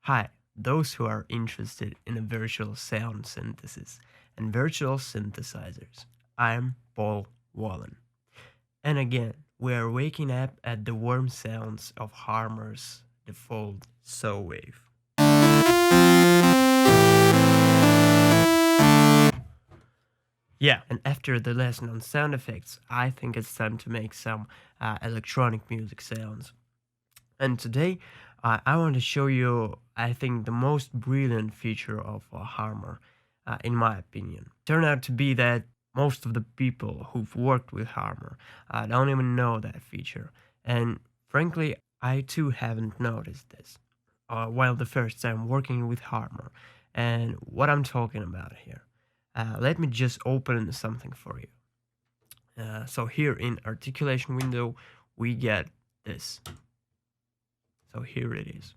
Hi, those who are interested in a virtual sound synthesis and virtual synthesizers. I'm Paul Wallen. And again, we are waking up at the warm sounds of Harmor's default saw wave. Yeah, and after the lesson on sound effects, I think it's time to make some electronic music sounds. And today, I want to show you, I think, the most brilliant feature of Harmor, in my opinion. Turned out to be that most of the people who've worked with Harmor don't even know that feature. And frankly, I too haven't noticed this while the first time working with Harmor. And what I'm talking about here. Let me just open something for you. So here in articulation window, we get this. So here it is.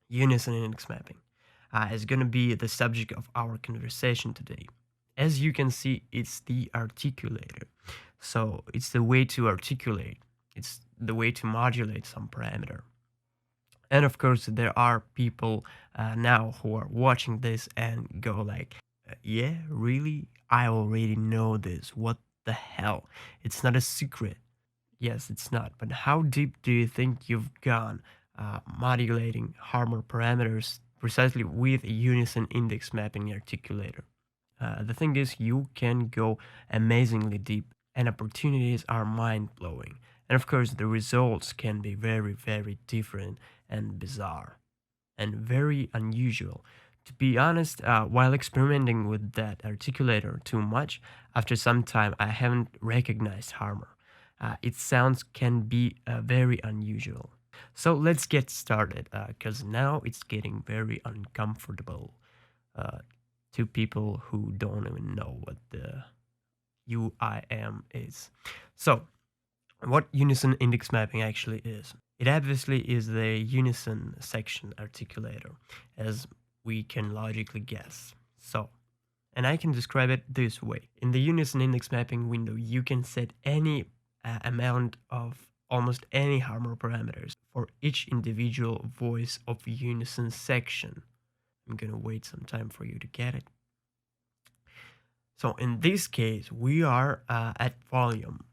Unison index mapping is going to be the subject of our conversation today. As you can see, it's the articulator. So it's the way to articulate. It's the way to modulate some parameter. And of course, there are people now who are watching this and go like, yeah, really? I already know this. What the hell? It's not a secret. Yes, it's not. But how deep do you think you've gone modulating Harmor parameters precisely with a Unison index mapping articulator? The thing is, you can go amazingly deep, and opportunities are mind blowing. And of course, the results can be very, very different and bizarre and very unusual. To be honest, while experimenting with that articulator too much, after some time I haven't recognized Harmor. Its sounds can be very unusual. So let's get started, because now it's getting very uncomfortable to people who don't even know what the UIM is. So, what Unison index mapping actually is? It obviously is the Unison section articulator, as we can logically guess. So, and I can describe it this way. In the Unison index mapping window, you can set any amount of almost any Harmor parameters for each individual voice of Unison section. I'm gonna wait some time for you to get it. So in this case, we are at volume,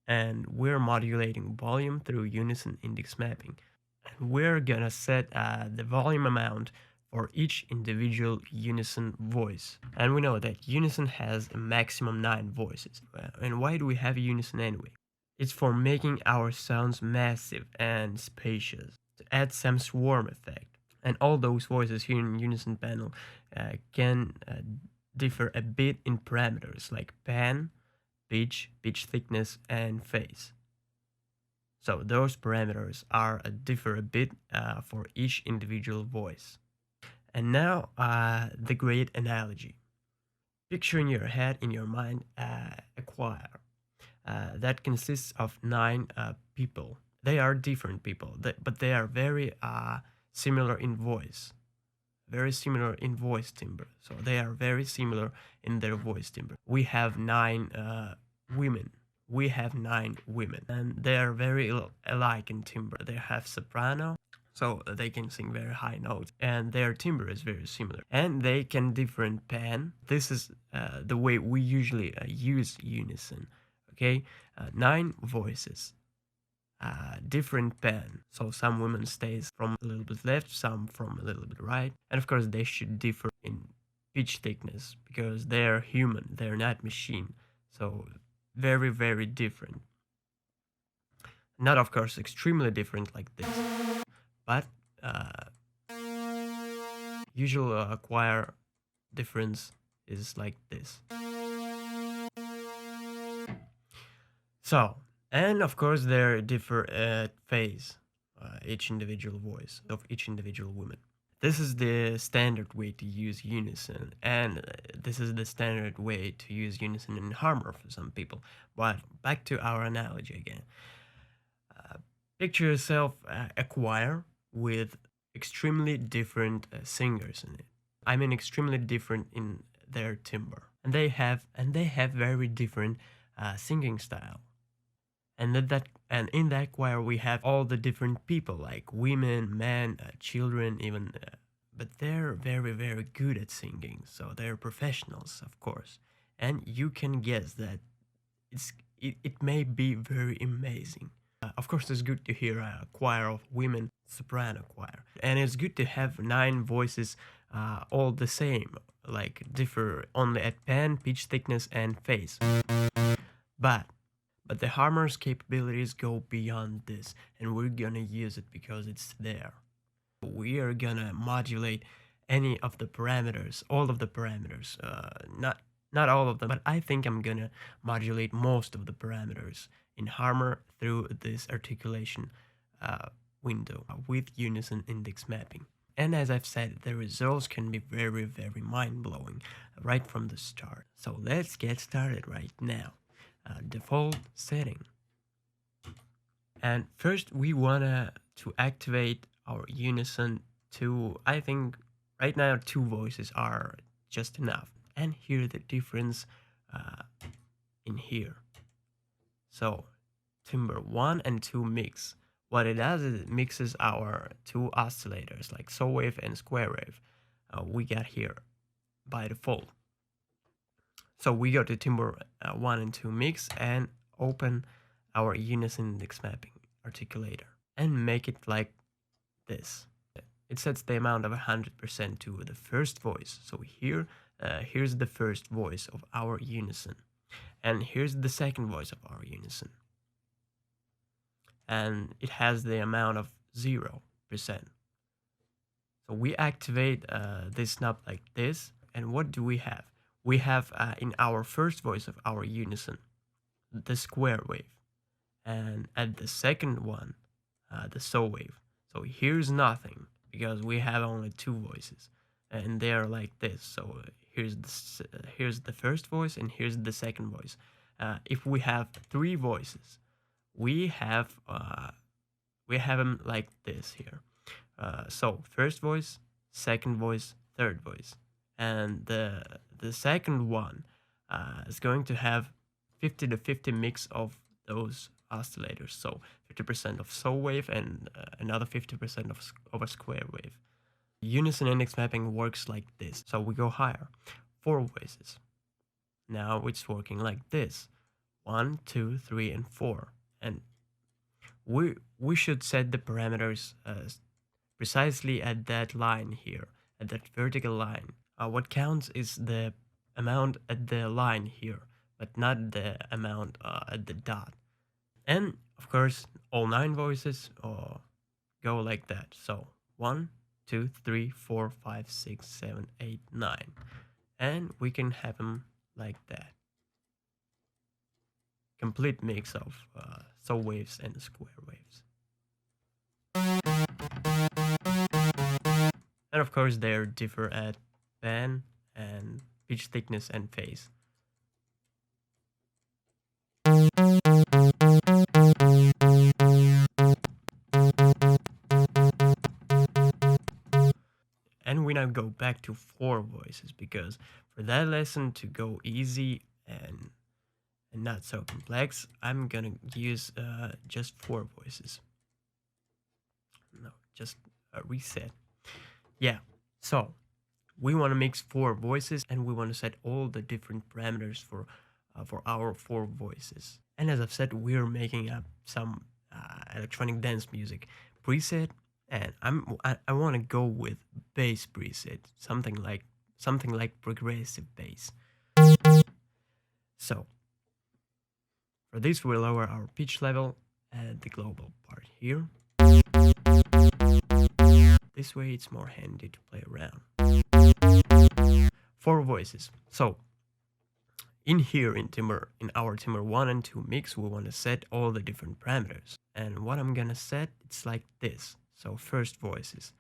and we're modulating volume through Unison index mapping. And we're gonna set the volume amount for each individual Unison voice. And we know that Unison has a maximum 9 voices. And why do we have Unison anyway? It's for making our sounds massive and spacious, to add some swarm effect. And all those voices here in Unison panel can differ a bit in parameters like pan, pitch, pitch thickness, and phase. So those parameters are differ a bit for each individual voice. And now the great analogy. Picture in your head, in your mind, a choir that consists of 9 people. They are different people, but they are very similar in voice. Very similar in voice timbre. So they are very similar in their voice timbre. We have 9 women. We have 9 women, and they are very alike in timbre. They have soprano, so they can sing very high notes, and their timbre is very similar. And they can differ in pan. This is the way we usually use Unison. Okay, 9 voices, different pan. So some women stays from a little bit left, some from a little bit right, and of course they should differ in pitch thickness because they're human, they're not machine. So very, very different. Not of course extremely different like this, but usual choir difference is like this. So, and of course there differ at phase, each individual voice of each individual woman. This is the standard way to use Unison, and this is the standard way to use Unison in Harmor for some people. But back to our analogy again. Picture yourself a choir with extremely different singers in it. I mean extremely different in their timbre, and they have very different singing style. And in that choir we have all the different people like women, men, children, even. But they're very very good at singing, so they're professionals, of course. And you can guess that it may be very amazing. Of course, it's good to hear a choir of women, soprano choir, and it's good to have 9 voices, all the same, like differ only at pan, pitch thickness, and phase. But but the Harmor's capabilities go beyond this, and we're gonna use it because it's there. We are gonna modulate any of the parameters, all of the parameters, not all of them, but I think I'm gonna modulate most of the parameters in Harmor through this articulation window with Unison index mapping. And as I've said, the results can be very, very mind-blowing right from the start. So let's get started right now. Default setting. And first we wanna to activate our Unison to, I think right now 2 voices are just enough. And hear the difference in here. So timbre 1 and 2 mix. What it does is it mixes our 2 oscillators like saw wave and square wave we got here by default. So we go to timbre 1 and 2 mix and open our Unison index mapping articulator and make it like this. It sets the amount of 100% to the first voice. So here's the first voice of our Unison, and here's the second voice of our Unison, and it has the amount of 0%. So we activate this knob like this, and what do we have? We have in our first voice of our Unison the square wave, and at the second one the saw wave. So here's nothing because we have only 2 voices, and they are like this. So here's the first voice and here's the second voice. If we have 3 voices, we have them like this here. So first voice, second voice, third voice, and the second one is going to have 50-50 mix of those oscillators. So 50% of saw wave and another 50% of a square wave. Unison index mapping works like this. So we go higher, 4 voices. Now it's working like this: 1, 2, 3, and 4. And we should set the parameters precisely at that line here, at that vertical line. What counts is the amount at the line here, but not the amount at the dot. And of course, all 9 voices go like that. So 1, 2, 3, 4, 5, 6, 7, 8, 9, and we can have them like that. Complete mix of saw waves and square waves. And of course, they differ at pan and pitch thickness and phase. And we now go back to 4 voices, because for that lesson to go easy and not so complex, I'm gonna use just 4 voices. No, just a reset. Yeah, so we want to mix 4 voices, and we want to set all the different parameters for our 4 voices. And as I've said, we're making up some electronic dance music preset, and I want to go with bass preset, something like progressive bass. So for this, we lower our pitch level at the global part here. This way it's more handy to play around. 4 voices. So in here in our timbre 1 and 2 mix, we want to set all the different parameters. And what I'm gonna set, it's like this. So first voice is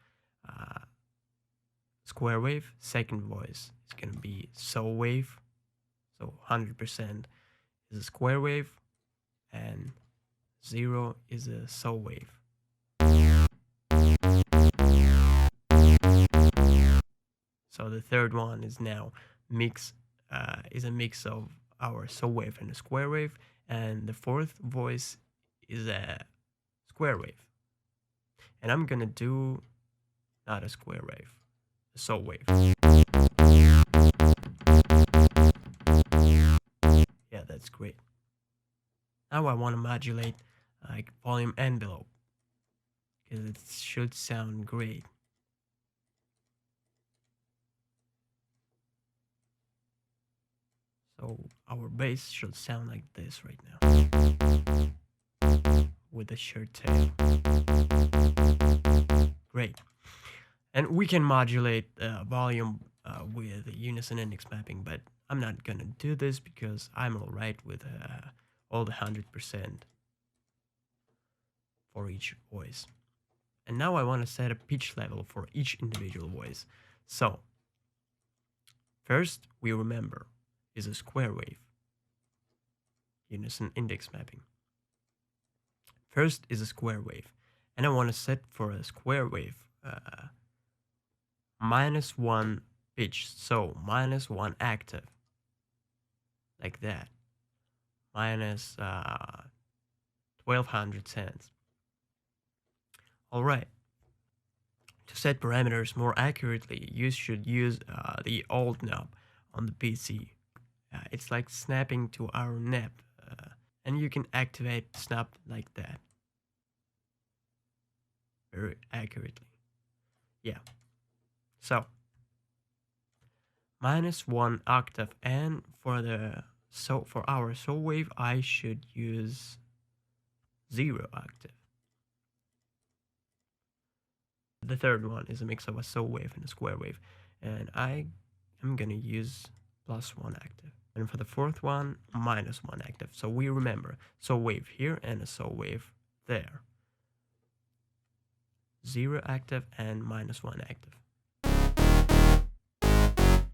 square wave, second voice is gonna be saw wave. So 100% is a square wave, and 0 is a saw wave. So the third one is now is a mix of our saw wave and a square wave, and the fourth voice is a square wave. And I'm gonna do not a square wave, a saw wave. Yeah, that's great. Now I want to modulate like volume envelope because it should sound great. So our bass should sound like this right now with a short tail. Great. And we can modulate volume with Unison index mapping, but I'm not gonna do this because I'm alright with all the 100% for each voice. And now I want to set a pitch level for each individual voice. So first we remember is a square wave, Unison index mapping. First is a square wave, and I want to set for a square wave -1 pitch, so -1 octave, like that, minus 1200 cents. All right. To set parameters more accurately, you should use the Alt knob on the PC. It's like snapping to our nap, and you can activate snap like that very accurately. Yeah. So -1 octave, and for our saw wave, I should use 0 octave. The third one is a mix of a saw wave and a square wave, and I am gonna use +1 octave. And for the fourth one, -1 octave. So we remember saw wave here and a saw wave there. 0 octave and -1 octave.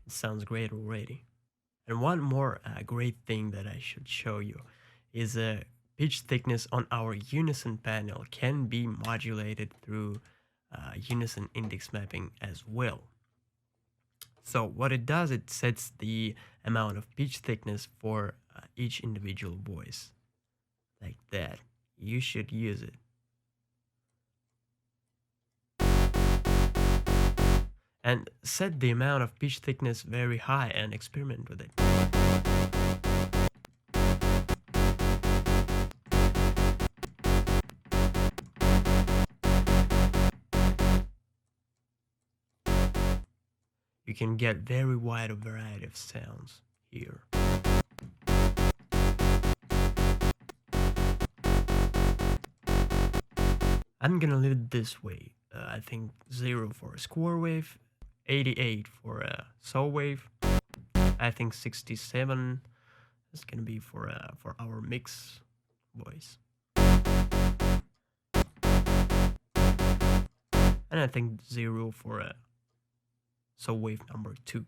It sounds great already. And one more great thing that I should show you is a pitch thickness on our Unison panel can be modulated through Unison index mapping as well. So what it does, it sets the amount of pitch thickness for each individual voice, like that. You should use it. And set the amount of pitch thickness very high and experiment with it. You can get very wide a variety of sounds here. I'm gonna leave it this way. I think 0 for a square wave, 88 for a saw wave. I think 67 is gonna be for our mix voice. And I think 0 for a saw wave number 2.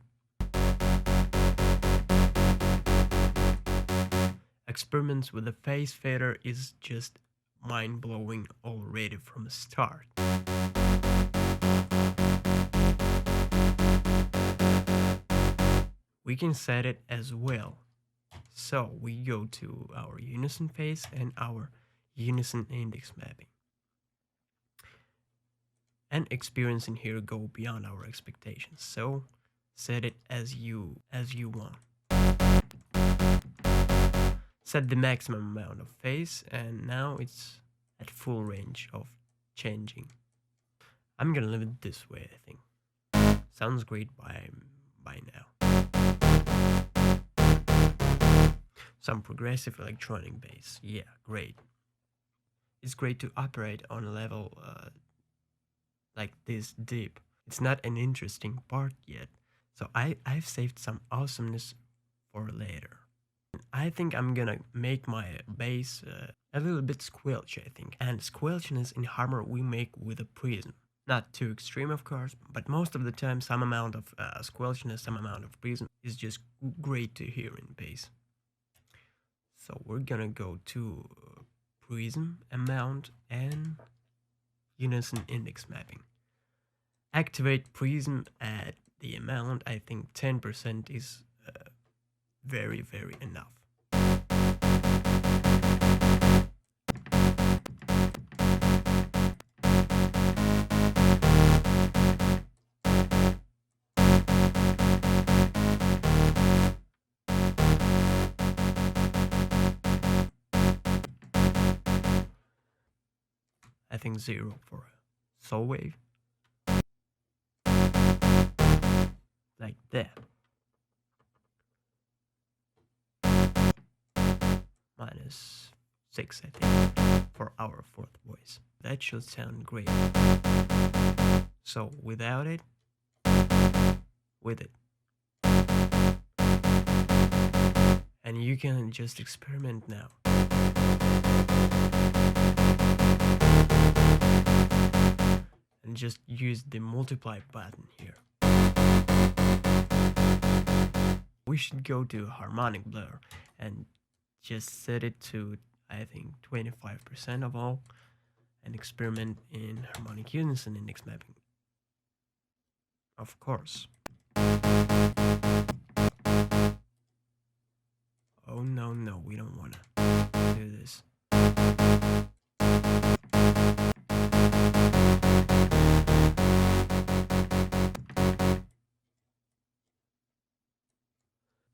Experiments with the phase fader is just mind-blowing already from the start. We can set it as well. So we go to our Unison phase and our Unison index mapping. And experience in here go beyond our expectations. So set it as you want. Set the maximum amount of phase, and now it's at full range of changing. I'm gonna leave it this way, I think. Sounds great by now. Some progressive electronic bass. Yeah, great. It's great to operate on a level like this deep. It's not an interesting part yet, so I've saved some awesomeness for later. I think I'm gonna make my bass a little bit squelchy, I think. And squelchiness in Harmor we make with a prism. Not too extreme, of course, but most of the time some amount of squelchiness, some amount of prism is just great to hear in bass. So we're gonna go to prism, amount, and Unison index mapping. Activate prism at the amount. I think 10% is very enough. I think 0 for a saw wave, like that. -6, I think, for our fourth voice. That should sound great. So without it, with it. And you can just experiment now. And just use the multiply button here. We should go to harmonic blur and just set it to, I think, 25% of all, and experiment in harmonic unison index mapping. Of course. Oh no, no, we don't wanna do this.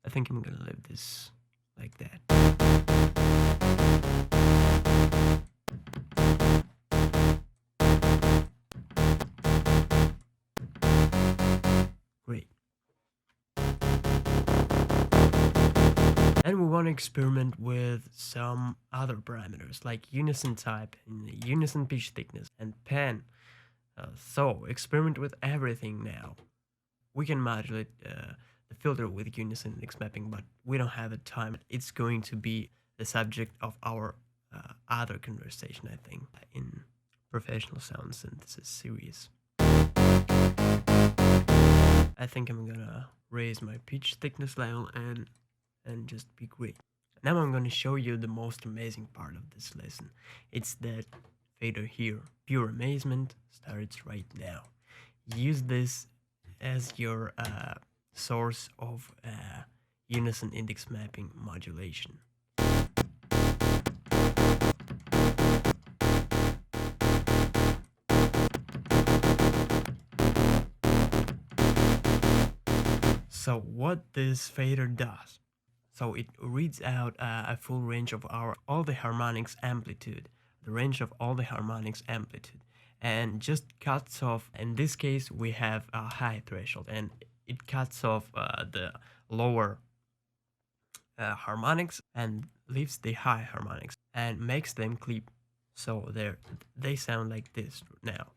I think I'm gonna leave this like that. Great. And we want to experiment with some other parameters like unison type and unison pitch thickness and pan. So experiment with everything now. We can modulate the filter with unison index mapping, but we don't have the time. It's going to be the subject of our other conversation, I think, in professional sound synthesis series. I think I'm gonna raise my pitch thickness level and just be great. Now I'm gonna show you the most amazing part of this lesson. It's that fader here. Pure amazement starts right now. Use this as your source of unison index mapping modulation. So what this fader does, so it reads out a full range of all the harmonics amplitude, the range of all the harmonics amplitude, and just cuts off. In this case, we have a high threshold, and it cuts off the lower harmonics and leaves the high harmonics and makes them clip. So they sound like this now.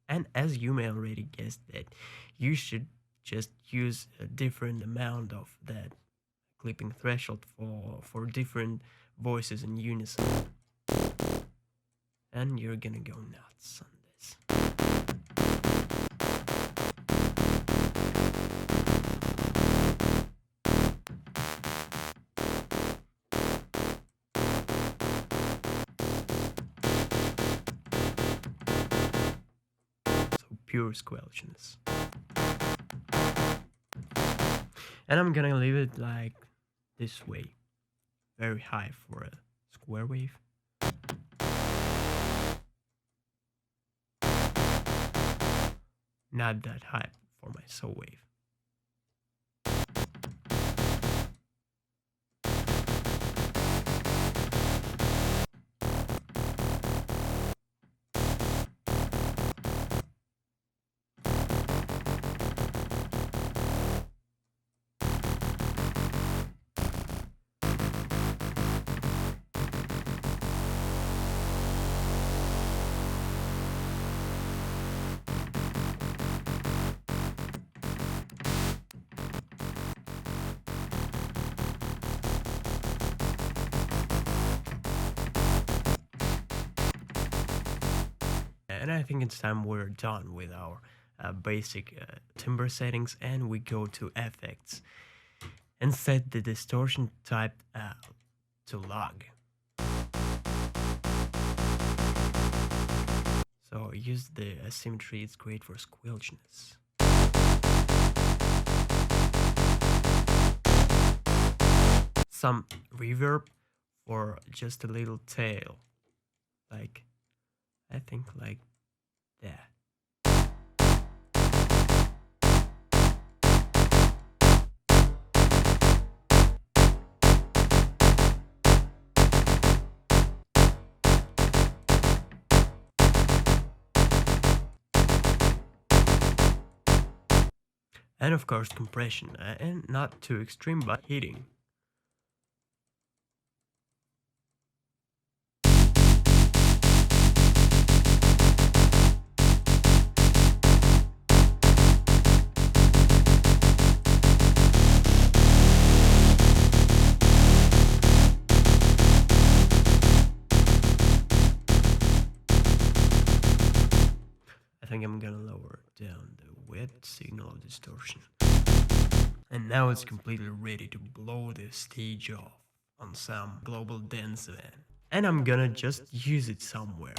And as you may already guess that, you should just use a different amount of that clipping threshold for different voices in unison. And you're gonna go nuts on this. So pure squelchiness. And I'm gonna leave it like this way. Very high for a square wave. Not that high for my saw wave. And I think it's time we're done with our basic timbre settings, and we go to effects and set the distortion type to log. So use the asymmetry, it's great for squelchiness. Some reverb for just a little tail, like I think like that. And of course compression, and not too extreme but heating. I think I'm gonna lower down the wet signal distortion. And now it's completely ready to blow the stage off on some global dance event. And I'm gonna just use it somewhere.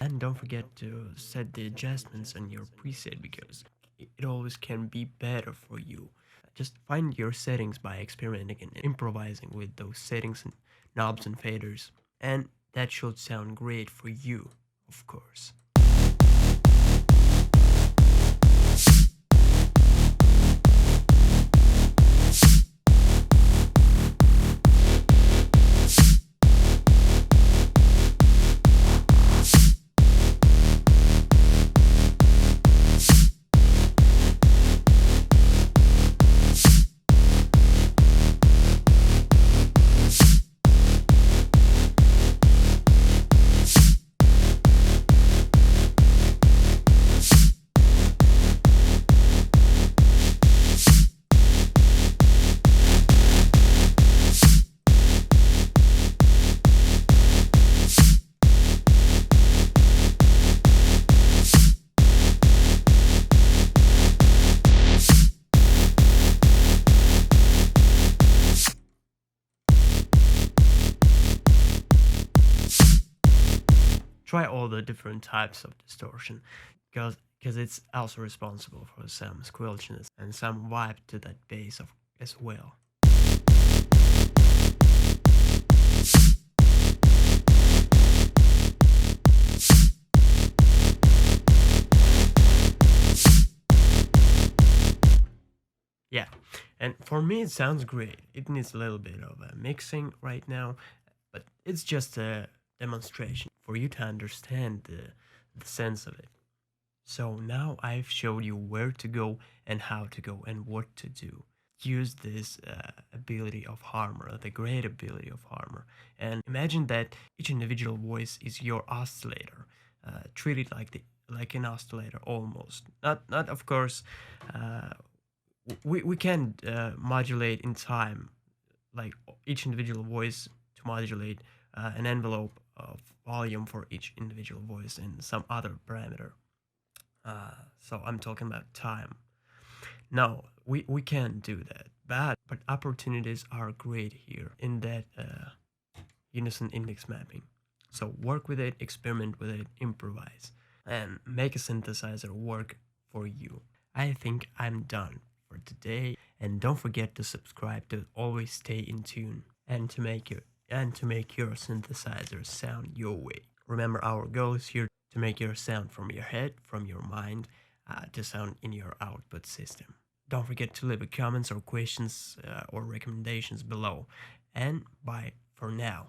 And don't forget to set the adjustments on your preset because it always can be better for you. Just find your settings by experimenting and improvising with those settings and knobs and faders. And that should sound great for you, of course. Try all the different types of distortion because it's also responsible for some squelchiness and some vibe to that bass as well. Yeah, and for me it sounds great. It needs a little bit of a mixing right now, but it's just a demonstration for you to understand the sense of it. So now I've showed you where to go and how to go and what to do. Use this ability of Harmor, the great ability of Harmor, and imagine that each individual voice is your oscillator. Treat it like an oscillator almost. Not of course. We can modulate in time, like each individual voice to modulate an envelope of volume for each individual voice and some other parameter. So I'm talking about time. No, we can't do that. But opportunities are great here in that unison index mapping. So work with it, experiment with it, improvise, and make a synthesizer work for you. I think I'm done for today, and don't forget to subscribe to always stay in tune and to make your synthesizer sound your way. Remember, our goal is here to make your sound from your head, from your mind, to sound in your output system. Don't forget to leave a comments or questions or recommendations below. And bye for now.